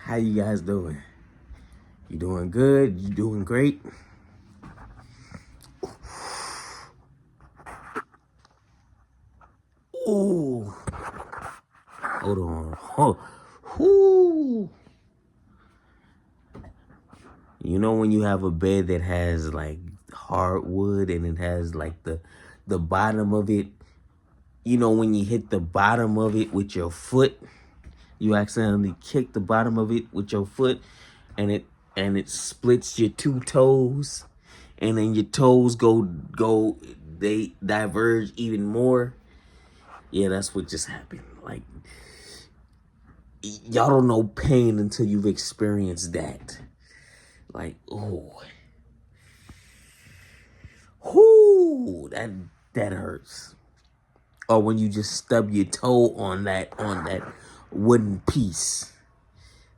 How you guys doing? You doing good? You doing great? Ooh. Hold on. Whoo. You know when you have a bed that has like hardwood and it has like the bottom of it, you know when you hit the bottom of it with your foot, you accidentally kick the bottom of it with your foot and it splits your two toes, and then your toes they diverge even more. Yeah, that's what just happened. Like, y'all don't know pain until you've experienced that. Like, oh, whoo, that hurts. Or when you just stub your toe on that wooden piece,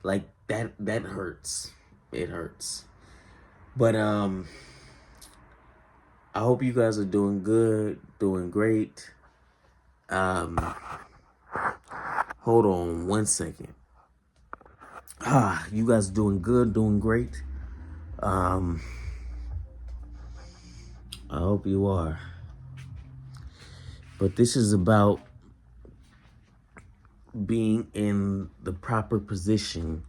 like that hurts. It hurts. But I hope you guys are doing good, doing great. Hold on one second. You guys doing good, doing great. I hope you are. But this is about being in the proper position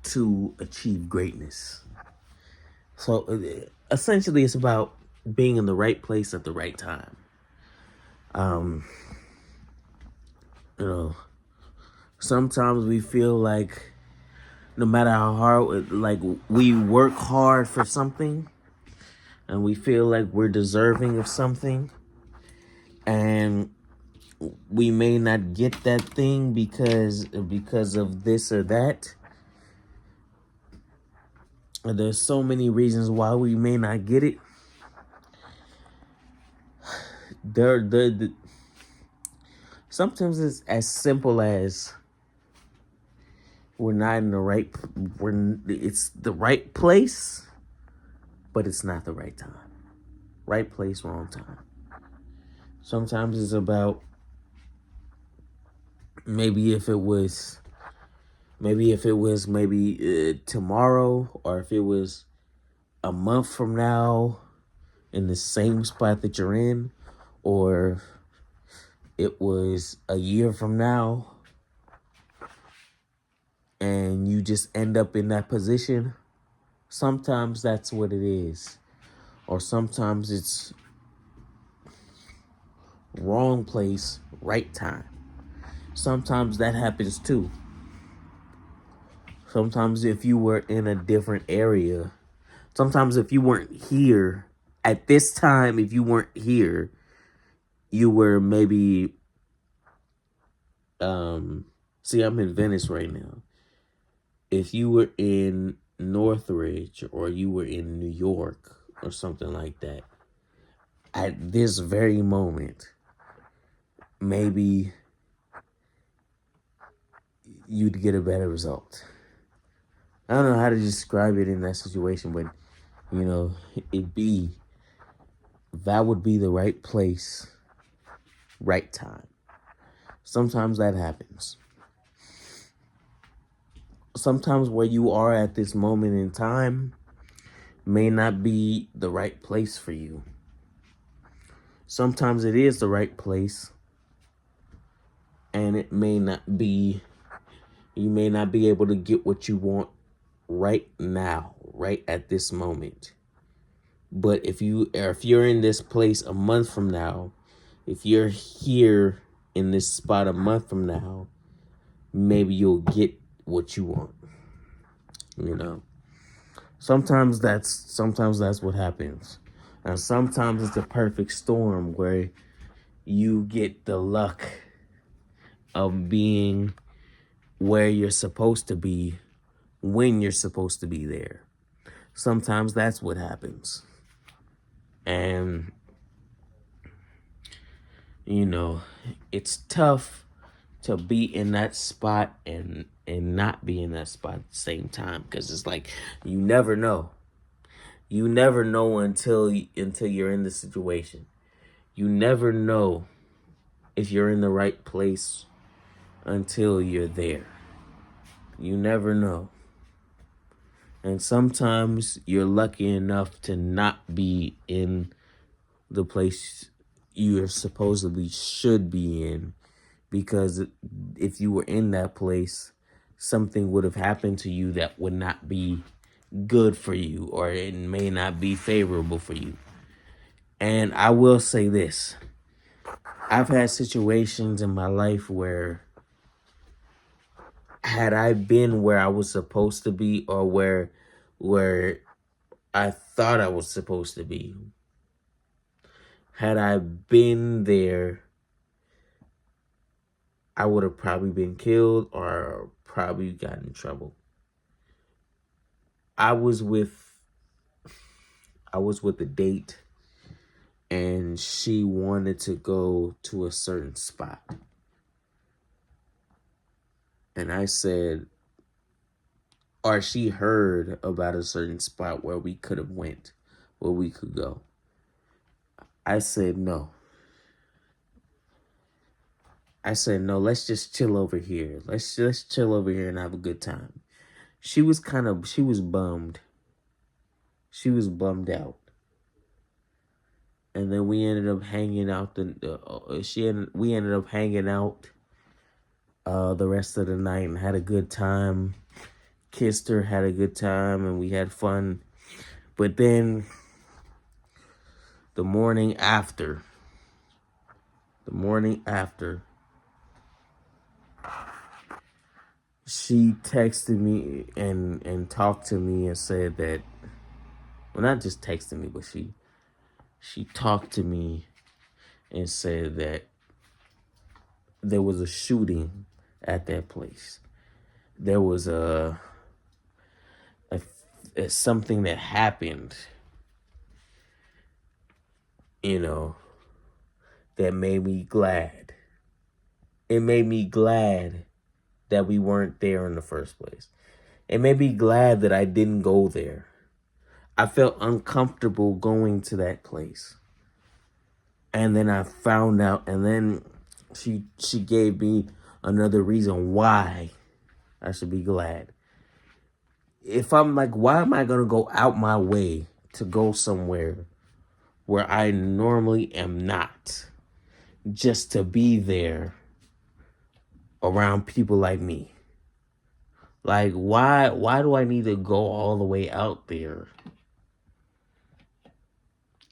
to achieve greatness. So essentially, it's about being in the right place at the right time. You know, sometimes we feel like no matter how hard, like we work hard for something, and we feel like we're deserving of something, and we may not get that thing because of this or that. There's so many reasons why we may not get it. Sometimes it's as simple as we're not in the right. It's the right place, but it's not the right time. Right place, wrong time. Sometimes it's about maybe if it was tomorrow, or if it was a month from now in the same spot that you're in, or it was a year from now and you just end up in that position. Sometimes that's what it is. Or sometimes it's wrong place, right time. Sometimes that happens too. Sometimes if you were in a different area, sometimes if you weren't here at this time, if you weren't here, you were maybe, see, I'm in Venice right now. If you were in Northridge or you were in New York or something like that, at this very moment, maybe you'd get a better result. I don't know how to describe it in that situation, but that would be the right place, right time. Sometimes that happens. Sometimes where you are at this moment in time may not be the right place for you. Sometimes it is the right place, and it may not be, you may not be able to get what you want right now, right at this moment. But if you're in this place a month from now, if you're here in this spot a month from now, maybe you'll get what you want. Sometimes that's what happens. And sometimes it's a perfect storm where you get the luck of being where you're supposed to be when you're supposed to be there. Sometimes that's what happens. And it's tough to be in that spot and not be in that spot at the same time, because it's like you never know. You never know until you're in the situation. You never know if you're in the right place until you're there. You never know. And sometimes you're lucky enough to not be in the place you supposedly should be in, because if you were in that place, something would have happened to you that would not be good for you, or it may not be favorable for you. And I will say this. I've had situations in my life where, had I been where I was supposed to be, or where I thought I was supposed to be, had I been there, I would have probably been killed or probably gotten in trouble. I was with a date, and she wanted to go to a certain spot. And I said, or she heard about a certain spot where we could have went, where we could go. I said no. I said no, let's just chill over here. Let's chill over here and have a good time. She was bummed. She was bummed out. And then we ended up hanging out. We ended up hanging out the rest of the night and had a good time. Kissed her, had a good time, and we had fun. But then the morning after, she texted me and talked to me and said that, well, not just texted me, but she talked to me and said that there was a shooting at that place. There was something that happened, that made me glad. It made me glad that we weren't there in the first place. It made me glad that I didn't go there. I felt uncomfortable going to that place. And then I found out, and then she gave me another reason why I should be glad. If I'm like, why am I going to go out my way to go somewhere where I normally am not, just to be there around people like me? Like, why do I need to go all the way out there?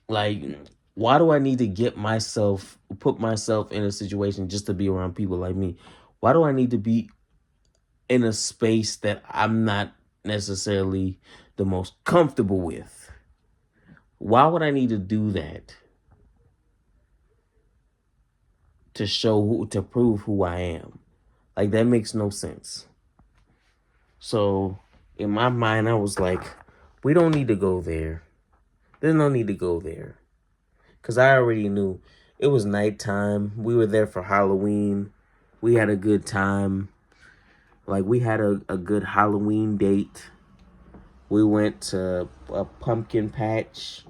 Like, why do I need to put myself in a situation just to be around people like me? Why do I need to be in a space that I'm not necessarily the most comfortable with? Why would I need to do that to prove who I am? Like, that makes no sense. So in my mind, I was like, we don't need to go there. There's no need to go there. Because I already knew it was nighttime. We were there for Halloween. We had a good time. Like, we had a good Halloween date. We went to a pumpkin patch.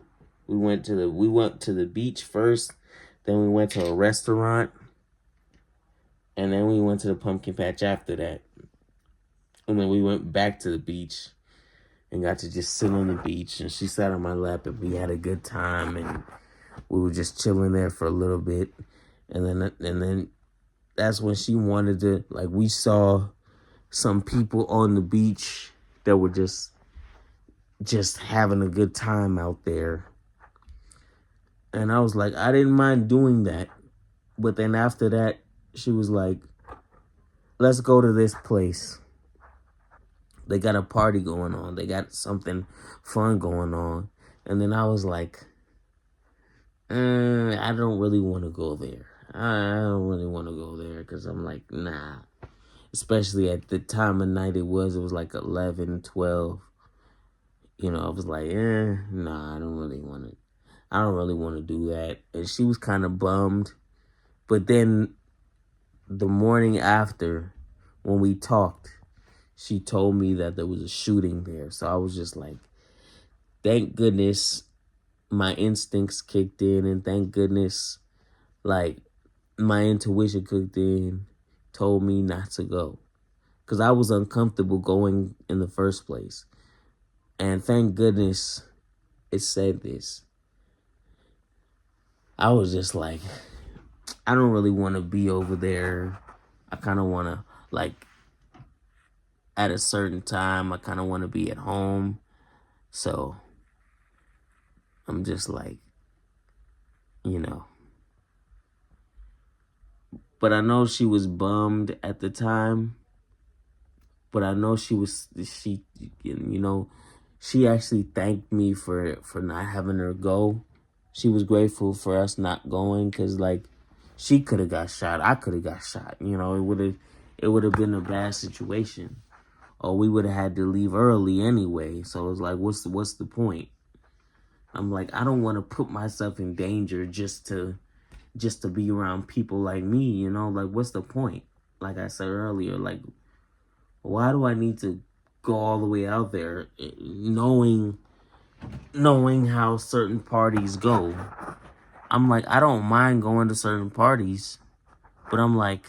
We went to the beach first. Then we went to a restaurant. And then we went to the pumpkin patch after that. And then we went back to the beach and got to just sit on the beach. And she sat on my lap and we had a good time. And we were just chilling there for a little bit. And then that's when she wanted to, like, we saw some people on the beach that were just having a good time out there. And I was like, I didn't mind doing that. But then after that, she was like, let's go to this place. They got a party going on. They got something fun going on. And then I was like, I don't really want to go there. I don't really want to go there because I'm like, nah. Especially at the time of night it was like 11, 12. I was like, nah, I don't really want to do that. And she was kind of bummed. But then the morning after, when we talked, she told me that there was a shooting there. So I was just like, thank goodness my instincts kicked in, and thank goodness, like, my intuition kicked in, told me not to go. because I was uncomfortable going in the first place. And thank goodness it said this. I was just like, I don't really want to be over there. I kind of want to, like, at a certain time, I kind of want to be at home. So I'm just like, you know. But I know she was bummed at the time. But I know she actually thanked me for not having her go. She was grateful for us not going because, like, she could have got shot. I could have got shot. It would have been a bad situation. Or we would have had to leave early anyway. So it's like, what's the point? I'm like, I don't want to put myself in danger just to be around people like me, like, what's the point? Like I said earlier, like, why do I need to go all the way out there knowing how certain parties go? I'm like, I don't mind going to certain parties, but I'm like,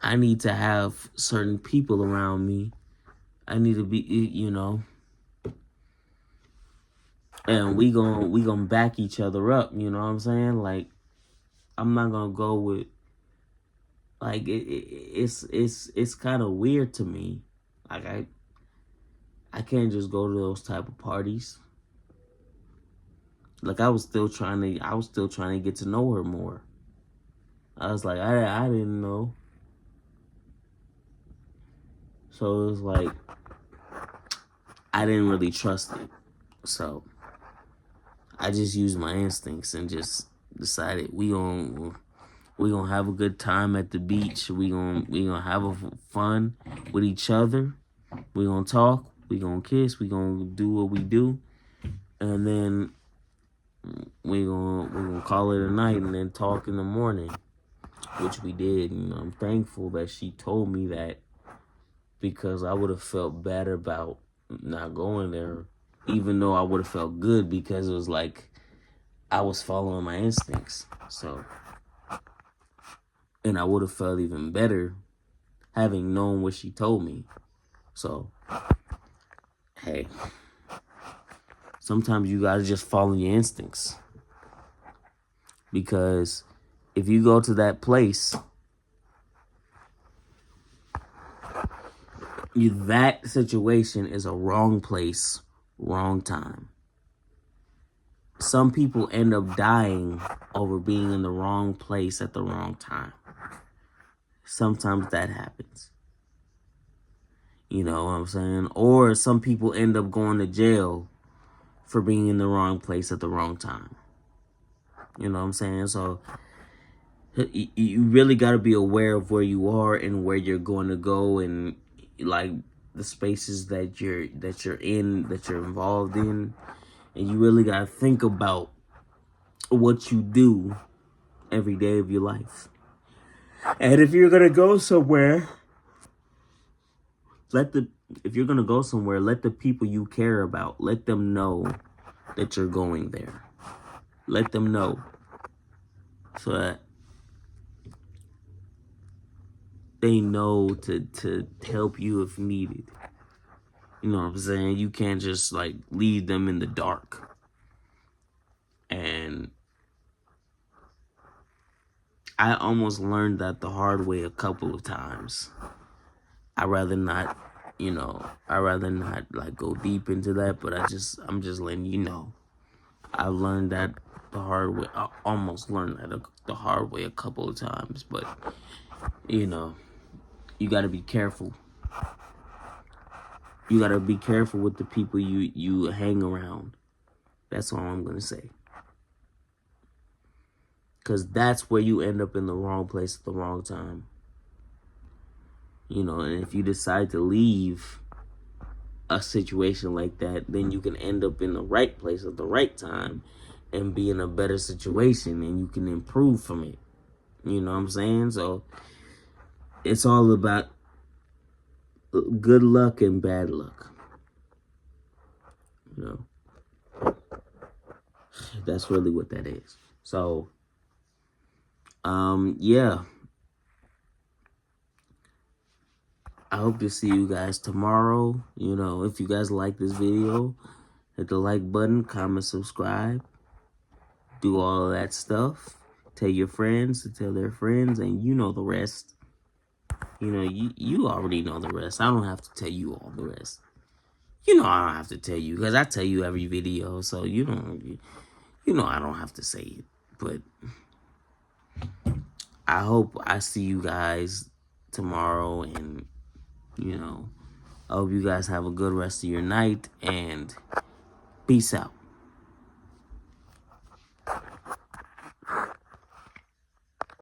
I need to have certain people around me. I need to be, and we gonna back each other up, you know what I'm saying? Like, I'm not gonna go with, like, it's kind of weird to me. Like, I can't just go to those type of parties. Like, I was still trying to get to know her more. I was like, I didn't know. So it was like, I didn't really trust it. So I just used my instincts and just decided we gonna have a good time at the beach. We gonna have fun with each other. We gonna talk. We gonna kiss. We gonna do what we do, and then we gonna call it a night and then talk in the morning, which we did. I'm thankful that she told me that, because I would have felt bad about not going there, even though I would have felt good because it was like I was following my instincts. So, and I would have felt even better having known what she told me. So, hey, sometimes you gotta just follow your instincts, because if you go to that place, that situation is a wrong place, wrong time. Some people end up dying over being in the wrong place at the wrong time. Sometimes that happens. You know what I'm saying? Or some people end up going to jail for being in the wrong place at the wrong time. You know what I'm saying? So you really got to be aware of where you are and where you're going to go, and, like, the spaces that you're involved in, and you really got to think about what you do every day of your life. And if you're gonna go somewhere, let the people you care about, let them know that you're going there. Let them know, so that they know to help you if needed. You know what I'm saying? You can't just, like, leave them in the dark. And I almost learned that the hard way a couple of times. I'd rather not, like, go deep into that, but I'm just letting you know. I learned that the hard way. I almost learned that the hard way a couple of times, but, you gotta be careful. You gotta be careful with the people you hang around. That's all I'm gonna say. Because that's where you end up in the wrong place at the wrong time. And if you decide to leave a situation like that, then you can end up in the right place at the right time and be in a better situation, and you can improve from it. You know what I'm saying? So it's all about good luck and bad luck. That's really what that is. So, yeah. I hope to see you guys tomorrow. You know, if you guys like this video, hit the like button, comment, subscribe, do all of that stuff. Tell your friends to tell their friends, and you know the rest. You know, you already know the rest. I don't have to tell you all the rest. You know I don't have to tell you, because I tell you every video, so you know I don't have to say it. But I hope I see you guys tomorrow, and you know, I hope you guys have a good rest of your night, and peace out.